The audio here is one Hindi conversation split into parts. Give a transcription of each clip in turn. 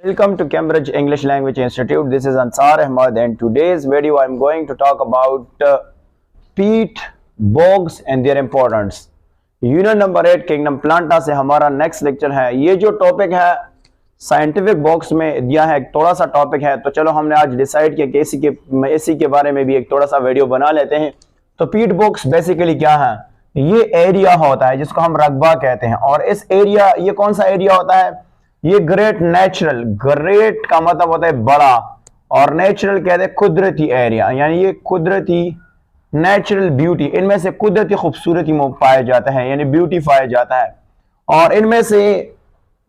Welcome to Cambridge English Language Institute. This is Ansar Ahmad and today's video I'm going to talk about peat bogs and their importance. Unit number 8 kingdom Plantae से हमारा नेक्स्ट लेक्चर है। ये जो टॉपिक है साइंटिफिक बॉक्स में दिया है, थोड़ा सा टॉपिक है, तो चलो हमने आज डिसाइड किया कि इसी के बारे में भी एक थोड़ा सा वीडियो बना लेते हैं। तो पीट बॉक्स बेसिकली क्या है? ये एरिया होता है जिसको हम रकबा कहते हैं, और इस एरिया, ये कौन सा एरिया होता है? ये ग्रेट नेचुरल, ग्रेट का मतलब होता है बड़ा, और नेचुरल कहते हैं कुदरती एरिया, यानी ये कुदरती नेचुरल ब्यूटी, इनमें से कुदरती खूबसूरती पाया जाता है, यानी ब्यूटी पाया जाता है। और इनमें से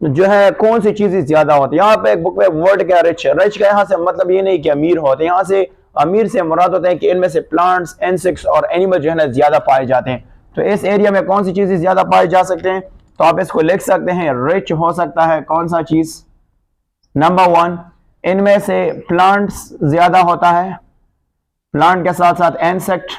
जो है कौन सी चीजें ज्यादा होती है? यहाँ पे एक बुक में वर्ड क्या रिच, रिच का यहाँ से मतलब ये नहीं कि अमीर होते, यहाँ से अमीर से मुराद होते हैं कि इनमें से प्लांट्स, इंसेक्ट्स और एनिमल जो है ना ज्यादा पाए जाते हैं। तो इस एरिया में कौन सी चीजें ज्यादा पाए जा सकते हैं? तो आप इसको लिख सकते हैं, रिच हो सकता है कौन सा चीज? नंबर 1, इनमें से प्लांट्स ज्यादा होता है, प्लांट के साथ साथ इंसेक्ट,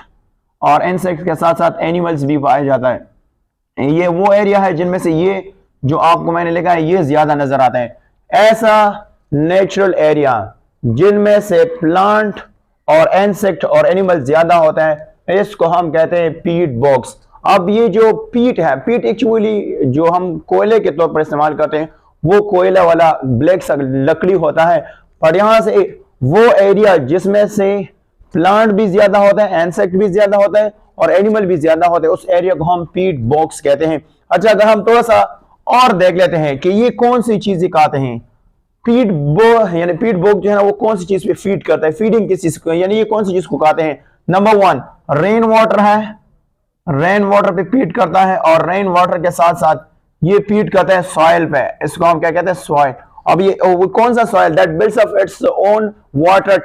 और इंसेक्ट के साथ साथ एनिमल्स भी पाया जाता है। ये वो एरिया है जिनमें से ये जो आपको मैंने लिखा है ये ज्यादा नजर आता है। ऐसा नेचुरल एरिया जिनमें से प्लांट और इंसेक्ट और एनिमल ज्यादा होता है, इसको हम कहते हैं पीट बॉक्स। अब ये जो पीट है, पीट एक्चुअली जो हम कोयले के तौर पर इस्तेमाल करते हैं, वो कोयला वाला ब्लैक सा लकड़ी होता है, पर यहां से वो एरिया जिसमें से प्लांट भी ज्यादा होता है, इंसेक्ट भी ज्यादा होता है और एनिमल भी ज्यादा होते हैं, उस एरिया को हम पीट बॉक्स कहते हैं। अच्छा, अगर हम थोड़ा सा और देख लेते हैं कि ये कौन सी चीजें खाते हैं। पीट बॉग यानी पीट बॉग जो है ना, वो कौन सी चीज पे फीड करता है? फीडिंग किस चीज को, यानी ये कौन सी चीज को खाते हैं? नंबर 1 रेन वाटर है, रेन वाटर पे फीड करता है, और रेन वाटर के साथ साथ ये फीड करता है सॉइल पे, इसको हम क्या कहते हैं? सॉइल। अब ये वो कौन सा soil? That builds up its own water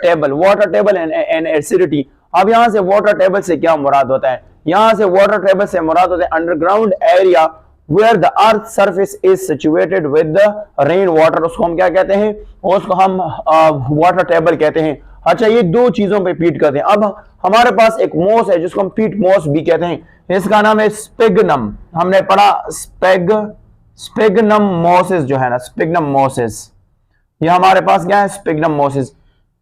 table and acidity. अब यहां से वाटर टेबल से क्या मुराद होता है? यहां से वाटर टेबल से मुराद होता है underground area where the earth surface is situated with the rain water, उसको हम क्या कहते हैं? उसको हम वाटर टेबल कहते हैं। अच्छा, ये दो चीजों पे फीड करते हैं। अब हमारे पास एक मोस है जिसको हम पीट मोस भी कहते हैं, इसका नाम है स्पिग्नम। हमने पढ़ा स्पिग्नम मोसिस जो है ना, स्पिग्नम मोसिस, ये हमारे पास क्या है? स्पिग्नम मोसिस।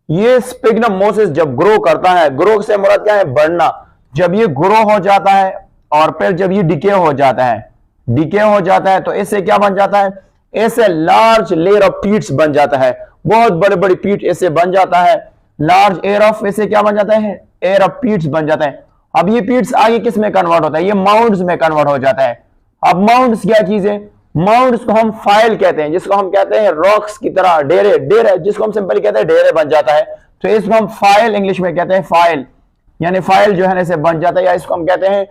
ये स्पिग्नम मोसिस जब ग्रो करता है, ग्रो से मुराद क्या है? बढ़ना। जब ये ग्रो हो जाता है और फिर जब ये डिके हो जाता है, डिके हो जाता है, तो इससे क्या बन जाता है? इससे लार्ज लेयर ऑफ पीट्स बन जाता है, बहुत बड़े बड़े पीट इससे बन जाता है। लार्ज एयर ऑफ, इससे क्या बन जाता है? एयर ऑफ पीट्स बन जाता है। अब ये पीट्स आगे किस में कन्वर्ट होता है? ये माउंट्स में कन्वर्ट हो जाता है। अब माउंट्स क्या चीज है? माउंट्स को हम फाइल कहते हैं, जिसको हम कहते हैं रॉक्स की तरह, डेरे जिसको हम सिंपली कहते हैं डेरे बन जाता है, तो इसको हम फाइल इंग्लिश में कहते हैं, फाइल, यानी फाइल जो है ना इसे बन जाता है, या इसको हम कहते हैं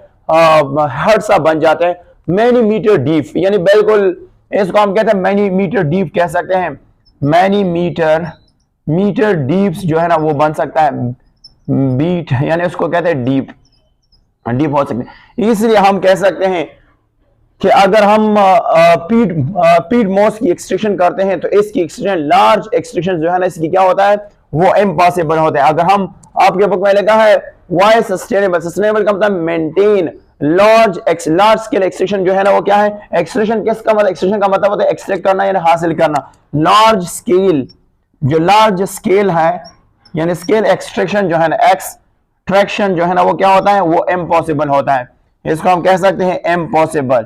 हर्ट सा बन जाते हैं, मैनी मीटर डीप, यानी बिल्कुल इसको हम कहते हैं मैनी मीटर डीप कह सकते हैं, मैनी मीटर डीप्स जो है ना वो बन सकता है, बीट यानी उसको कहते हैं डीप हो सकते हैं। इसलिए हम कह सकते हैं कि अगर हम पीट मॉस की एक्सट्रैक्शन करते हैं तो इसकी एक्सट्रैक्शन, लार्ज एक्सट्रैक्शन जो है ना इसकी क्या होता है? वो इम्पॉसिबल होता है। अगर हम, आपके बुक में लिखा है व्हाई सस्टेनेबल, सस्टेनेबल का मतलब मेंटेन, लार्ज स्केल एक्सट्रैक्शन जो है ना वो क्या है? एक्सट्रैक्शन किसका मतलब? एक्सट्रैक्शन का मतलब होता है एक्सट्रैक्ट करना यानी हासिल करना। लार्ज स्केल, जो लार्ज स्केल है यानी स्केल एक्सट्रैक्शन जो है ना, एक्सट्रैक्शन जो है ना वो क्या होता है? वो इम्पॉसिबल होता है, इसको हम कह सकते हैं इम्पॉसिबल।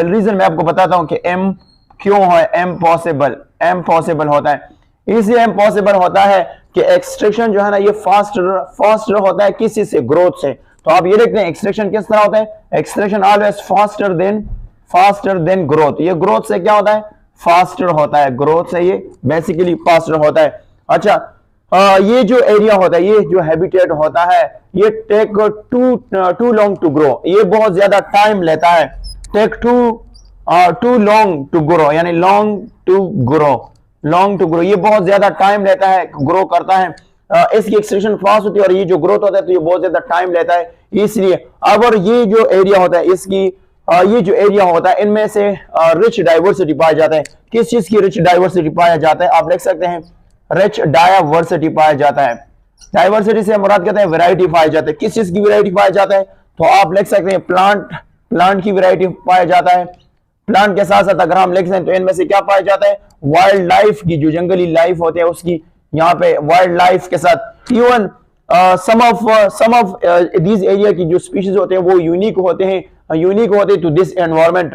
रीजन मैं आपको बताता हूं कि एम क्यों है इम्पॉसिबल होता है। इसलिए इम्पॉसिबल होता है कि एक्सट्रैक्शन जो है ना ये फास्टर होता है किसी से? ग्रोथ से। तो आप ये देखते हैं एक्सट्रैक्शन किस तरह होता है? Extraction always faster than growth. ये ग्रोथ से क्या होता है? फास्टर होता है, ग्रोथ से ये बेसिकली फास्टर होता है। अच्छा, ये जो एरिया होता है, ये जो हैबिटेट होता है, ये take too long to grow, ये बहुत ज्यादा टाइम लेता है। Take too long to grow, यानी लॉन्ग टू ग्रो, ये बहुत ज्यादा टाइम लेता है, ग्रो करता है। इसकी एक्सट्रैक्शन फास्ट होती है और ये जो ग्रोथ होता है तो ये बहुत ज्यादा टाइम लेता है। इसलिए अगर ये जो एरिया होता है, इसकी ये जो एरिया होता है, इनमें से रिच डाइवर्सिटी पाया जाता है। किस चीज की रिच डाइवर्सिटी पाया जाता है? आप लिख सकते हैं रिच डाइवर्सिटी पाया जाता है। डाइवर्सिटी से मुराद कहते हैं वैरायटी पाया जाता है। किस चीज की वैरायटी पाया जाता है? तो आप लिख सकते हैं प्लांट की वैरायटी पाया जाता है। प्लांट के साथ साथ अगर हम लिख दें तो इनमें से क्या पाया जाता है? वाइल्ड लाइफ की, जो जंगली लाइफ होते हैं उसकी, यहाँ पे वाइल्ड लाइफ के साथ even some of these area की जो स्पीशीज होते हैं वो यूनिक होते हैं टू दिस एनवायरमेंट।